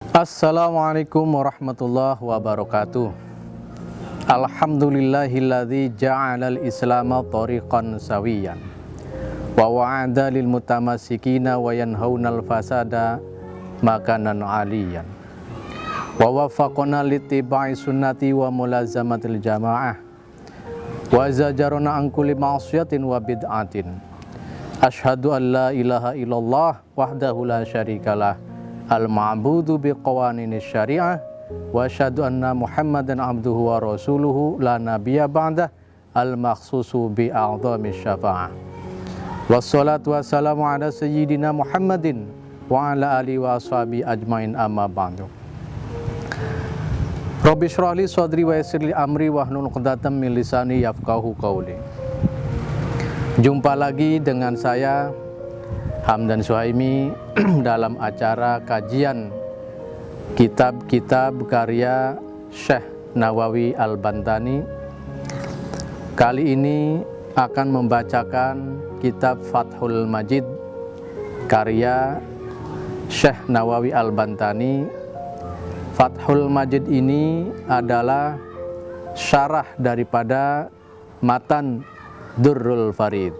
Assalamualaikum warahmatullahi wabarakatuh. Alhamdulillahilladzi ja'alal islama tariqan sawiyan wa wa'ada lil mutamassikina wa yanhaunal fasada makanan aliyan wa waffaqana littiba'i sunnati wa mulazamatil jamaah wa zajarana an kulli ma'siyatin wa bid'atin. Asyhadu an la ilaha illallah wahdahu la syarikalah al-ma'budu biqawaninis syariah wa asyhadu anna Muhammadan abduhu wa rasuluhu la nabiyya ba'dah al-makhsusu bi a'dhamis syafa'ah. Wassalatu wassalamu ala sayyidina Muhammadin wa ala alihi wa ashabi ajmain amma ba'du. Rabbi shrah li sadri wa yassir li amri wahlul 'uqdatam min lisani yafqahu qawli. Jumpa lagi dengan saya Hamdan Suhaimi dalam acara kajian kitab-kitab karya Syekh Nawawi Al-Bantani. Kali ini akan membacakan kitab Fathul Majid karya Syekh Nawawi Al-Bantani. Fathul Majid ini adalah syarah daripada matan Durrul Farid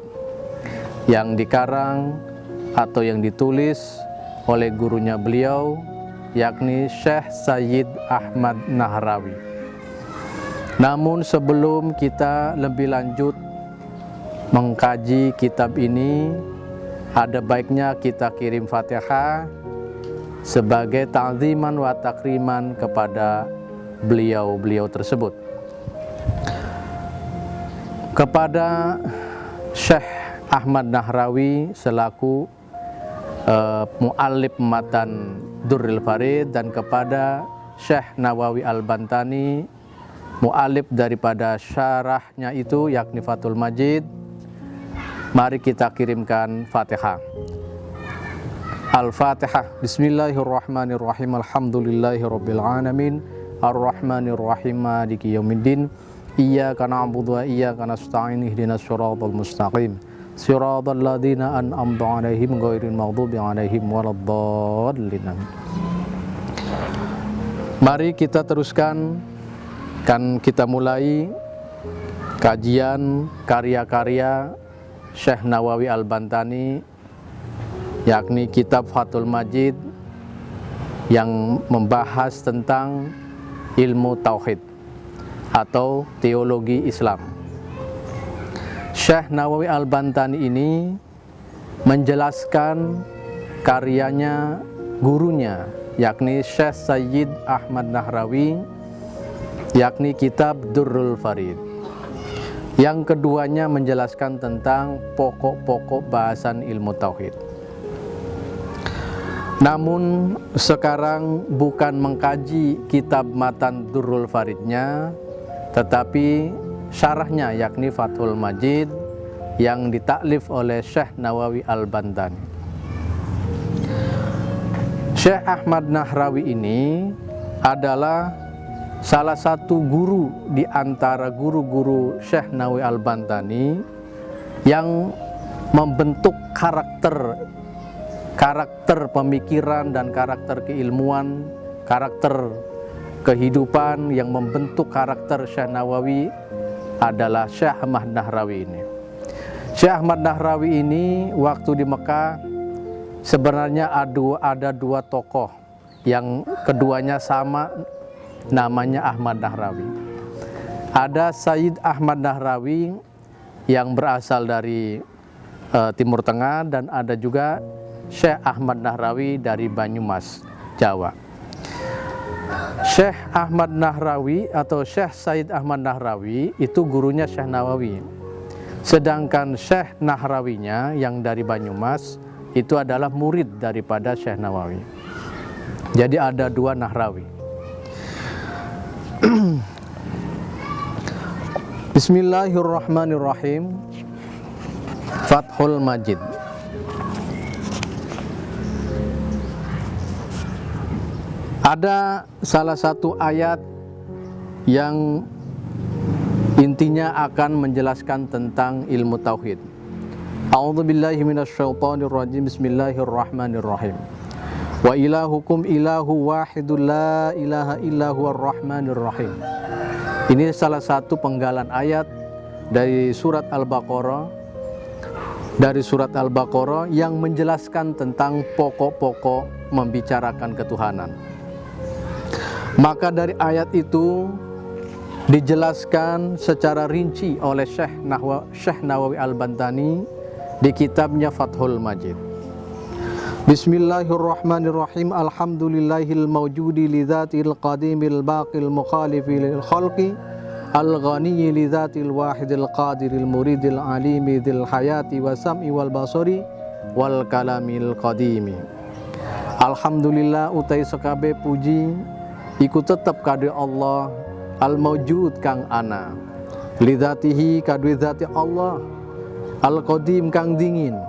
yang dikarang atau yang ditulis oleh gurunya beliau, yakni Syekh Sayyid Ahmad Nahrawi. Namun sebelum kita lebih lanjut mengkaji kitab ini, ada baiknya kita kirim Fatihah sebagai ta'ziman wa takriman kepada beliau-beliau tersebut. Kepada Syekh Ahmad Nahrawi selaku mu'allif matan Durrul Farid, dan kepada Syekh Nawawi Al-Bantani mu'allif daripada syarahnya itu yakni Fathul Majid, mari kita kirimkan Fatihah. Al-Fatihah. Bismillahirrahmanirrahim. Alhamdulillahirabbil alamin. Arrahmanirrahim. Maliki yaumiddin. Iyyaka na'budu wa iyyaka nasta'in. Ihdinas siratal mustaqim. Siratal ladzina an'amta 'alaihim ghairil maghdubi 'alaihim waladdallin. Mari kita teruskan, kan kita mulai kajian karya-karya Syekh Nawawi Al-Bantani, yakni kitab Fathul Majid yang membahas tentang ilmu tauhid atau teologi Islam. Syekh Nawawi Al-Bantani ini menjelaskan karyanya gurunya, yakni Syekh Sayyid Ahmad Nahrawi, yakni kitab Durrul Farid. Yang keduanya menjelaskan tentang pokok-pokok bahasan ilmu tauhid. Namun sekarang bukan mengkaji kitab matan Durrul Faridnya, tetapi syarahnya yakni Fathul Majid yang ditaklif oleh Syekh Nawawi Al-Bantani. Syekh Ahmad Nahrawi ini adalah salah satu guru di antara guru-guru Syekh Nawawi Al-Bantani yang membentuk karakter pemikiran dan karakter keilmuan, karakter kehidupan yang membentuk karakter Syekh Nawawi adalah Syekh Ahmad Nahrawi ini. Syekh Ahmad Nahrawi ini waktu di Mekah sebenarnya ada dua tokoh yang keduanya sama, namanya Ahmad Nahrawi. Ada Sayyid Ahmad Nahrawi yang berasal dari Timur Tengah, dan ada juga Syekh Ahmad Nahrawi dari Banyumas, Jawa. Syekh Ahmad Nahrawi atau Syekh Sayyid Ahmad Nahrawi itu gurunya Syekh Nawawi. Sedangkan Syekh Nahrawinya yang dari Banyumas itu adalah murid daripada Syekh Nawawi. Jadi ada dua Nahrawi. Bismillahirrahmanirrahim. Fathul Majid. Ada salah satu ayat yang intinya akan menjelaskan tentang ilmu tauhid. A'udzubillahi minasyaitonirrajim. Bismillahirrahmanirrahim. Wa ilahukum ilahu wahidul la ilaha illa huwar rahmanir rahim. Ini salah satu penggalan ayat dari surat Al-Baqarah yang menjelaskan tentang pokok-pokok membicarakan ketuhanan. Maka dari ayat itu dijelaskan secara rinci oleh Syekh Nawawi Al-Bantani di kitabnya Fathul Majid. Bismillahirrahmanirrahim. Alhamdulillahil mawjudi li dzatil qadimil baqil mukhalifi lil khalqi al-ghaniyyi li dzatil wahidil qadiril muridil alimi dzil hayati wa sam'i wal basari wal kalamil qadimi. Alhamdulillah utai sekabe puji iku tetep kadhe Allah al-mawjud kang ana, li dzatihi kadhe dzati Allah, al-qadim kang dingin,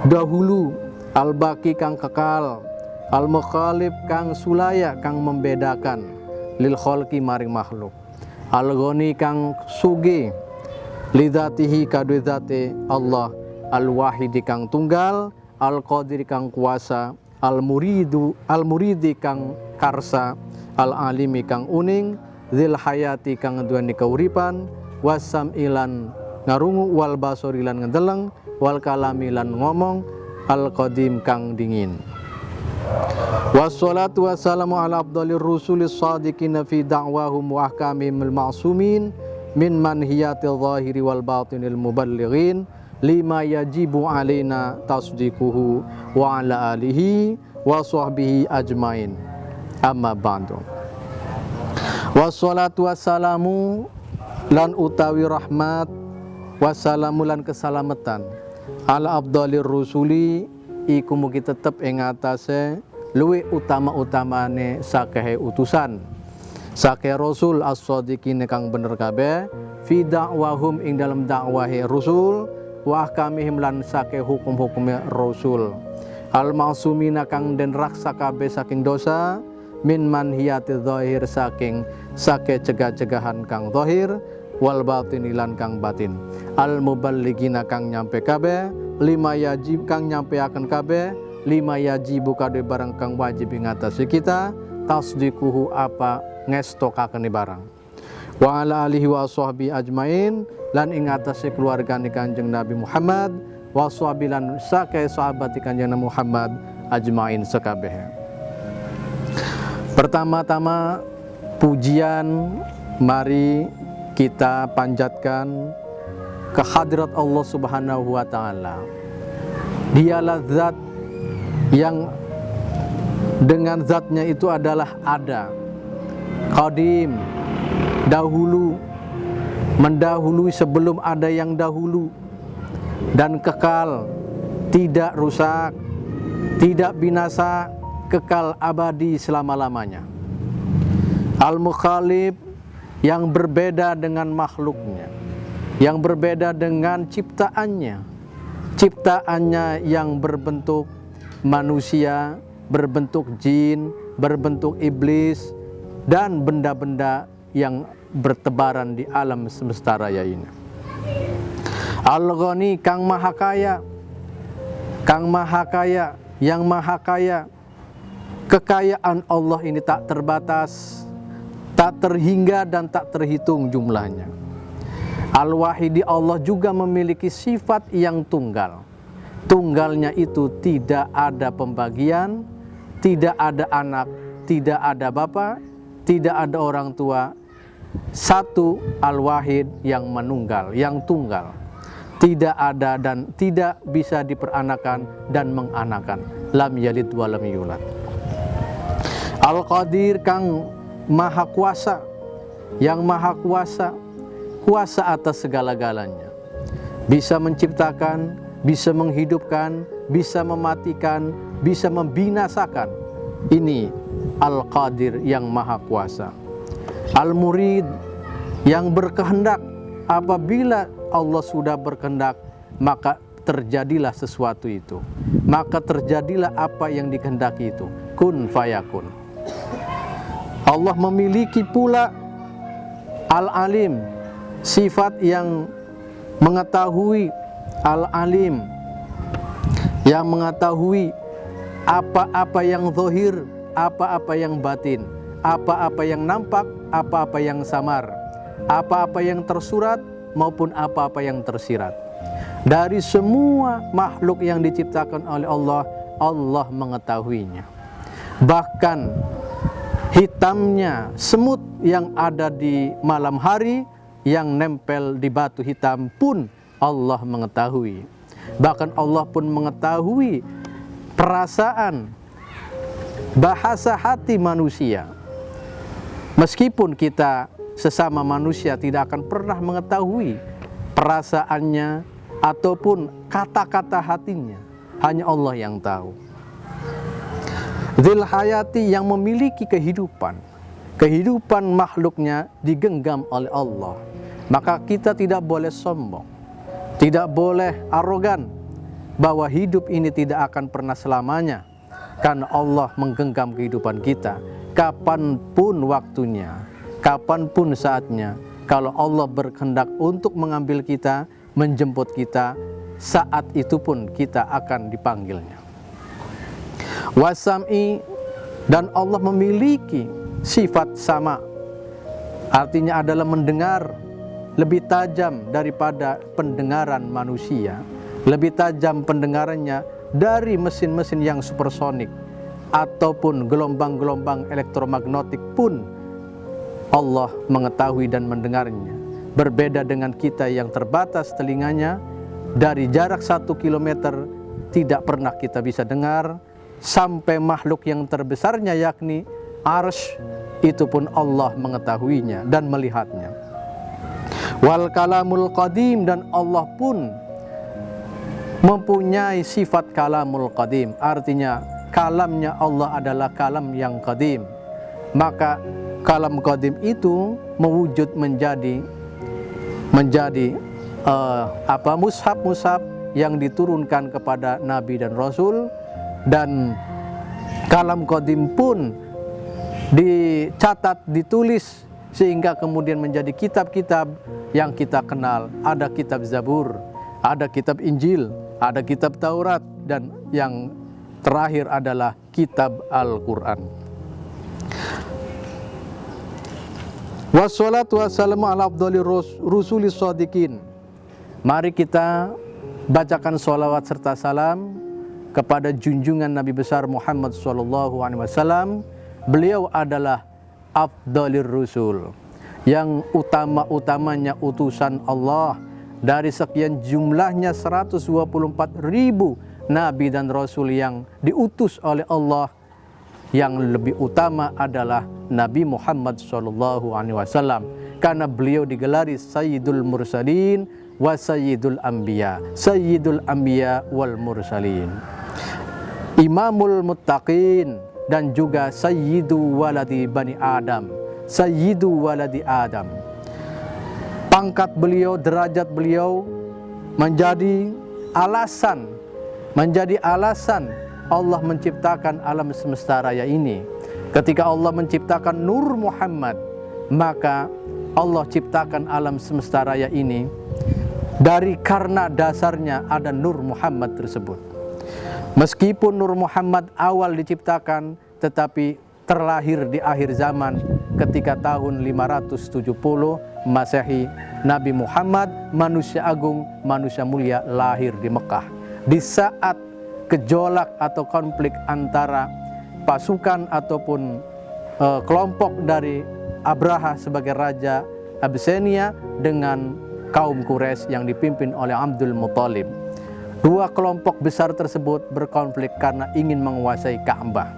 dahulu, al-baqi kang kekal, al-mukhalif kang sulaya kang membedakan, lil khalqi maring makhluk, al-ghani kang sugih, li dzatihi kadhe dzate Allah, al-wahidi kang tunggal, al-qadir kang kuasa, al-muridi kang karsa, al-alimi kang uning, dzil hayati kang nduweni kauripan, wasam ilan ngarungu, wal basori lan ngedeleng, wal kalami lan ngomong, al-qadim kang dingin. Wassalatu wassalamu ala afdalir rusulis sadiqina fi da'wahum wa ahkamihimul ma'sumin min manhiyatil zahiri wal batinil muballighin lima yajibu alaina tasdiquhu wa ala alihi wa sahbihi ajmain. Amma ba'du. Wassalatu wassalamu lan utawi rahmat, wassalamu lan kesalamatan ala afdalir rusuli iku mugi tetep ing atase luwih utama-utamane sakehe utusan, sakehe rasul as-shadiqin kang bener kabeh, fi da'wahum ing dalam dakwahe rasul, wa ahkamihim lan sakehe hukum-hukume rasul, al-ma'sumina kang den raksa kabeh saking dosa, min manhiyati zahir saking sake cegah-cegahan kang zahir, wal batinilan kang batin, al muballigina kang nyampe kabeh, lima yajib kang nyampeaken kabeh, lima yajibu kadhe barang kang wajib ing atase kita, tasdiquhu apa ngestokaken barang, wa ala alihi wa sahbi ajmain lan ing atase keluargane Kanjeng Nabi Muhammad, wa sahbi lan sake sahabat Kanjeng Nabi Muhammad ajmain sekabehe. Pertama-tama pujian mari kita panjatkan kehadirat Allah Subhanahu wa taala. Dialah zat yang dengan zatnya itu adalah ada, qadim, dahulu, mendahului sebelum ada yang dahulu, dan kekal, tidak rusak, tidak binasa, kekal abadi selama-lamanya. Al-mukhalif yang berbeda dengan makhluknya, yang berbeda dengan ciptaannya, ciptaannya yang berbentuk manusia, berbentuk jin, berbentuk iblis, dan benda-benda yang bertebaran di alam semesta raya ini. Al-Ghani kang maha kaya, kang maha kaya, yang maha kaya. Kekayaan Allah ini tak terbatas, tak terhingga dan tak terhitung jumlahnya. Al-Wahidi Allah juga memiliki sifat yang tunggal. Tunggalnya itu tidak ada pembagian, tidak ada anak, tidak ada bapa, tidak ada orang tua. Satu Al-Wahid yang menunggal, yang tunggal. Tidak ada dan tidak bisa diperanakan dan menganakan. Lam yalid wa lam yulad. Al-Qadir kang maha kuasa, yang maha kuasa, kuasa atas segala-galanya, bisa menciptakan, bisa menghidupkan, bisa mematikan, bisa membinasakan. Ini Al-Qadir yang maha kuasa. Al-Murid yang berkehendak, apabila Allah sudah berkehendak maka terjadilah sesuatu itu, maka terjadilah apa yang dikehendaki itu, kun fayakun. Allah memiliki pula Al-Alim, sifat yang mengetahui, Al-Alim yang mengetahui apa-apa yang zahir, apa-apa yang batin, apa-apa yang nampak, apa-apa yang samar, apa-apa yang tersurat maupun apa-apa yang tersirat. Dari semua makhluk yang diciptakan oleh Allah, Allah mengetahuinya. Bahkan hitamnya semut yang ada di malam hari yang nempel di batu hitam pun Allah mengetahui. Bahkan Allah pun mengetahui perasaan, bahasa hati manusia. Meskipun kita sesama manusia tidak akan pernah mengetahui perasaannya ataupun kata-kata hatinya, hanya Allah yang tahu. Dzil hayati, yang memiliki kehidupan makhluknya digenggam oleh Allah. Maka kita tidak boleh sombong, tidak boleh arogan bahwa hidup ini tidak akan pernah selamanya, karena Allah menggenggam kehidupan kita kapanpun waktunya, kapanpun saatnya. Kalau Allah berkehendak untuk mengambil kita, menjemput kita, saat itu pun kita akan dipanggilnya. Wasam'i, dan Allah memiliki sifat sama, artinya adalah mendengar, lebih tajam daripada pendengaran manusia, lebih tajam pendengarannya dari mesin-mesin yang supersonik ataupun gelombang-gelombang elektromagnetik pun Allah mengetahui dan mendengarnya. Berbeda dengan kita yang terbatas telinganya, dari jarak 1 kilometer tidak pernah kita bisa dengar, sampai makhluk yang terbesarnya yakni arsy, itu pun Allah mengetahuinya dan melihatnya. Wal kalamul qadim, dan Allah pun mempunyai sifat kalamul qadim, artinya kalamnya Allah adalah kalam yang qadim. Maka kalam qadim itu mewujud menjadi mushaf-mushaf yang diturunkan kepada Nabi dan Rasul, dan kalam qadim pun dicatat, ditulis, sehingga kemudian menjadi kitab-kitab yang kita kenal. Ada kitab Zabur, ada kitab Injil, ada kitab Taurat, dan yang terakhir adalah kitab Al-Quran. Wassalatu wassalamu ala afdhalir rusulis shadiqin. Mari kita bacakan sholawat serta salam kepada junjungan Nabi besar Muhammad SAW. Beliau adalah afdhalir rusul, yang utama-utamanya utusan Allah. Dari sekian jumlahnya 124.000 Nabi dan Rasul yang diutus oleh Allah, yang lebih utama adalah Nabi Muhammad SAW, karena beliau digelari Sayyidul Mursalin wa Sayyidul Anbiya, Sayyidul Anbiya wal Mursalin, Imamul Muttaqin, dan juga Sayyidu waladi Bani Adam, Sayyidu waladi Adam. Pangkat beliau, derajat beliau menjadi alasan Allah menciptakan alam semesta raya ini. Ketika Allah menciptakan Nur Muhammad, maka Allah ciptakan alam semesta raya ini dari karena dasarnya ada Nur Muhammad tersebut. Meskipun Nur Muhammad awal diciptakan, tetapi terlahir di akhir zaman ketika tahun 570 Masehi, Nabi Muhammad, manusia agung, manusia mulia, lahir di Mekah. Di saat gejolak atau konflik antara pasukan ataupun kelompok dari Abraha sebagai raja Abyssinia dengan kaum Quraisy yang dipimpin oleh Abdul Muthalib. Dua kelompok besar tersebut berkonflik karena ingin menguasai Ka'bah.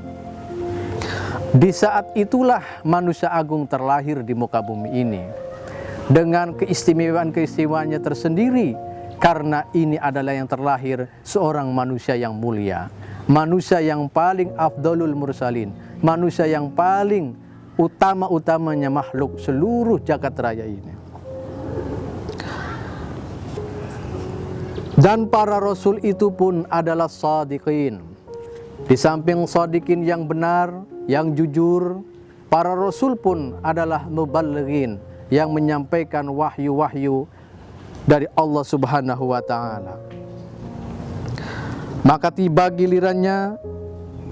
Di saat itulah manusia agung terlahir di muka bumi ini dengan keistimewaan-keistimewaannya tersendiri, karena ini adalah yang terlahir seorang manusia yang mulia, manusia yang paling afdalul mursalin, manusia yang paling utama-utamanya makhluk seluruh jagat raya ini. Dan para rasul itu pun adalah shadiqin. Di samping shadiqin yang benar, yang jujur, para rasul pun adalah muballighin, yang menyampaikan wahyu-wahyu dari Allah Subhanahu wa ta'ala. Maka tiba gilirannya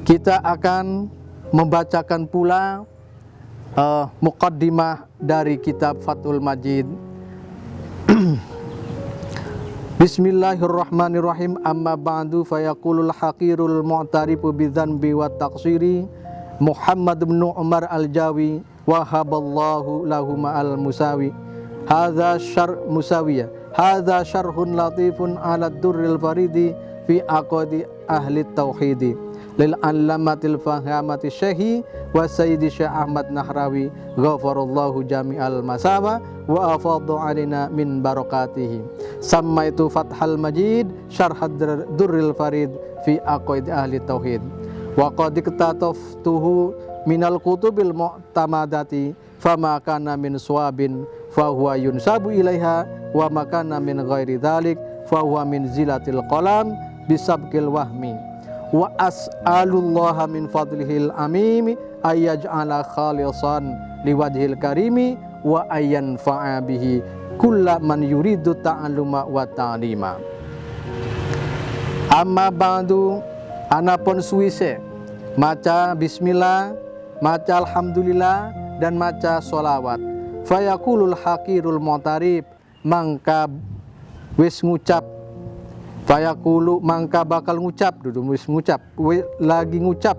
kita akan membacakan pula muqaddimah dari kitab Fathul Majid. Bismillahirrahmanirrahim. Amma ba'du fayaqulul haqirul mu'tarifu bidzanbi wa taqsiri Muhammad bin Umar al-Jawi wahaballahu lahum al-musawi. Hadza syarhun latifun ala durril faridi fi aqadi ahli tauhidi lil allamatil fahamati syekhi wa sayyidi Syekh Ahmad Nahrawi ghafarallahu jami'al masawa wa afadhu alina min barakatihi. Sammaitu Fathal Majid syarhad durril farid fi aqaid ahli tauhid wa qad iktataftuhu minal kutubil mu'tamadati fama kana min suwabin fahuwa yunsabu ilaiha wa makana min ghairi dhalik fahuwa min zilatil qalam bisabqil wahmi. Wa as'alullaha min fadlihil amimi ayyaj'ala khalisan liwajhil karimi wa ayyanfa'a bihi kulla man yuridu ta'alluma wa ta'lima. Amma ba'du, anapun suwise maca bismillah, maca alhamdulillah, dan maca sholawat. Fayaqulul haqirul mu'tarib, mangka wis ngucap. Fayaqulu, mangka bakal ngucap, duduk wis ngucap, lagi ngucap.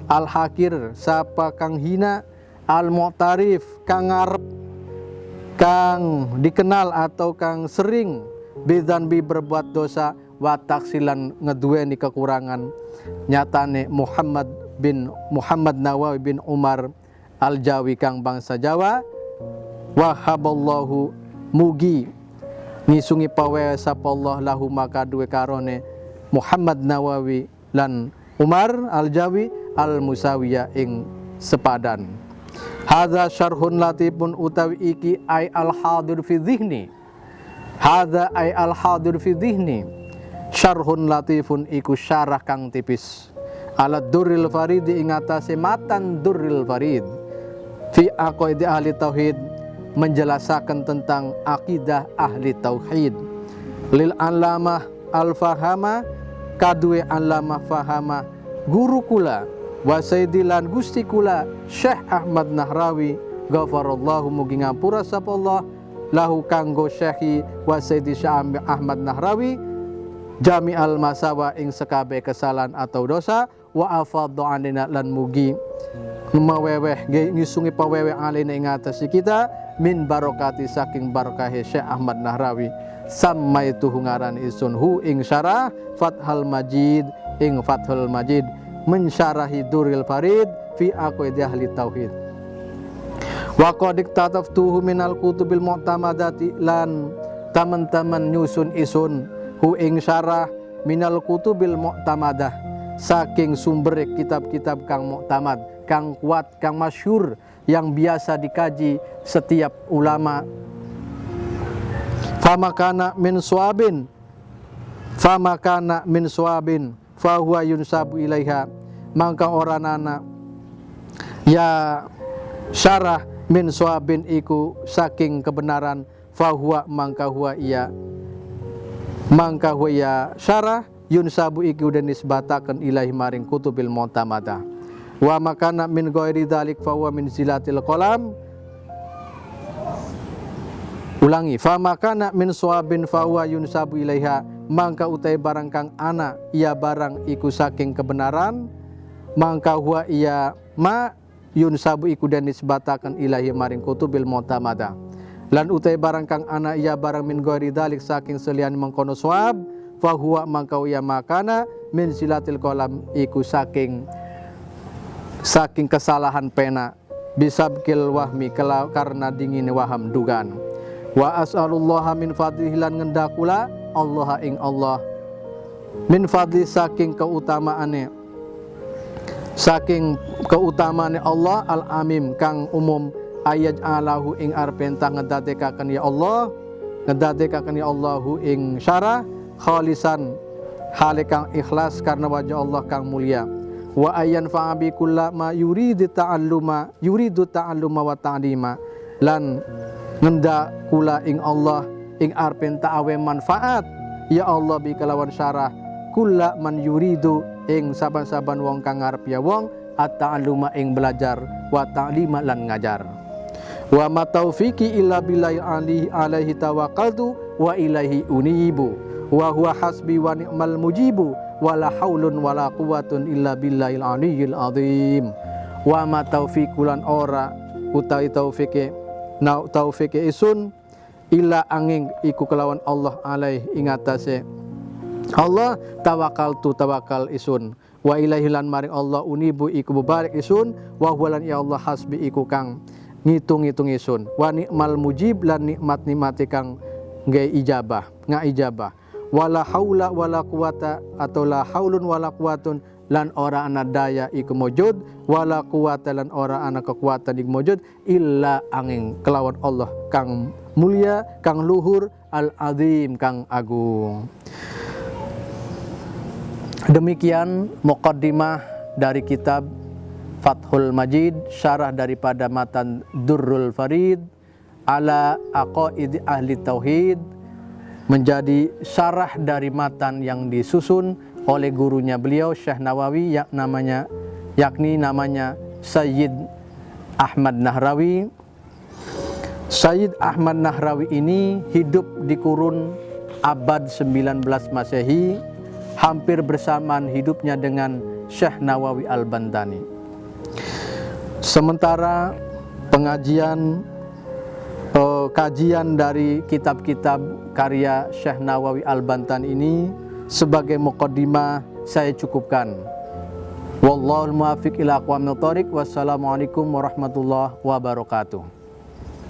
Al hakir, sapa kang hina. Al mu'tarif, kang ngarep, kang dikenal atau kang sering bidzanbi berbuat dosa, wa taksilan ngeduweni kekurangan. Nyatane Muhammad Nawawi bin Umar al-Jawi kang bangsa Jawa. Wahaballahu, mugi ngisungi pawewe sapa Allah lahu maka duwe karone Muhammad Nawawi lan Umar al-Jawi al-Musawiya ing sepadan. Hadza syarhun latifun utawi iki ay al-hadir fi dhihni. Hadza ay al-hadir fi dhihni. Syarhun latifun iku syarah kang tipis. Ala durril farid ing atase matan durril farid. Fi aqaidi ahli tauhid, menjelaskan tentang akidah ahli tauhid. Lil alamah al-fahama, kadue alamah fahama guru kula wa sayyidilan gusti kula Syekh Ahmad Nahrawi ghafarallahu mugi ngapura sapa Allah lahu kanggo syekhi wa sayyidi Syekh Ahmad Nahrawi jami'al masawa ing sekabe kesalahan atau dosa wa afadhu anina lan mugi maweweh ngisungi paweweh alina ing atas kita min barokati saking barokahe Syekh Ahmad Nahrawi. Sammaituhu ngaran isun hu ing syarah Fathul Majid ing Fathul Majid mensyarahi durril farid fi aqaidi ahli tauhid. Wa qad iktataftuhu minal kutubil mu'tamadati, lan taman-taman nyusun isun hu ing syarah minal kutubil mu'tamadah saking sumber kitab-kitab kang mu'tamad, kang kuat, kang masyhur, yang biasa dikaji setiap ulama. Famakana min suabin fahuwa yunsabu ilaiha, mangka oranana ya syarah min suabin iku saking kebenaran, fahuwa mangka huwa iya syarah yunsabu iku dan nisbataken ilahi maring kutubil mu'tamadah. Wa makana min ghairi dzalik fa huwa min zilatil qalam. Ulangi, fa makana min suwabin fa huwa yunsabu ilaiha, mangka utai barang kang ana ia barang iku saking kebenaran, mangka huwa ia ma yunsabu iku dan nisbataken ilahi maring kutubil mu'tamadah. Lan utai barang kang ana ia barang min ghairi dzalik saking selian mengkono suwab, fa huwa mangka ia makana min zilatil qalam iku saking kesalahan pena bisabkil wahmi karena dingin waham dugaan. Wa as'alullaha min fadlihi lan ngendakula Allah ing Allah min fadli saking keutamaane Allah al-amim kang umum ayat alahu ing arpenta ngedadekaken ya Allah Allahu ing syarah khalisan hale kang ikhlas karena wajah Allah kang mulia. Wa ayyan fa'abi kullama yuridu ta'alluma wa ta'lima, lan ngenda kula ing Allah ing arpen ta'awe manfaat ya Allah bi kelawan syarah kulla man yuridu ing saban-saban wong kang ngarep ya wong at-ta'alluma ing belajar wa ta'lima lan ngajar. Wa ma taufiqi illa billahi alaihi tawakkaltu wa ilaihi unibu wa huwa hasbi wa ni'mal mujibu wala haulun wala quwwatun illa billahil aliyyil azim. Wa ma taufiqulan ora utawi taufike isun illa angin iku kelawan Allah alaih ing atase Allah tawakal isun wa ilaihi lan maring Allah unibu iku bebarik isun wa huwalan ya Allah hasbi iku kang ngitung-ngitung isun wa ni'mal mujib lan nikmat-nikmati kang ijabah wala haula wala quwata atau la haulun wala quwatun lan ora ana daya iku mujud wala quwata lan ora ana kekuatan iku mujud illa angin kelawan Allah kang mulia kang luhur al azim kang agung. Demikian muqaddimah dari kitab Fathul Majid, syarah daripada matan Durrul Farid ala aqaid ahli tauhid, menjadi syarah dari matan yang disusun oleh gurunya beliau Syekh Nawawi yakni namanya Sayyid Ahmad Nahrawi. Sayyid Ahmad Nahrawi ini hidup di kurun abad 19 Masehi, hampir bersamaan hidupnya dengan Syekh Nawawi Al-Bantani. Sementara kajian dari kitab-kitab karya Syekh Nawawi Al-Bantani ini sebagai muqaddimah saya cukupkan. Wallahul muwaffiq ila aqwamit thoriq. Wassalamualaikum warahmatullahi wabarakatuh.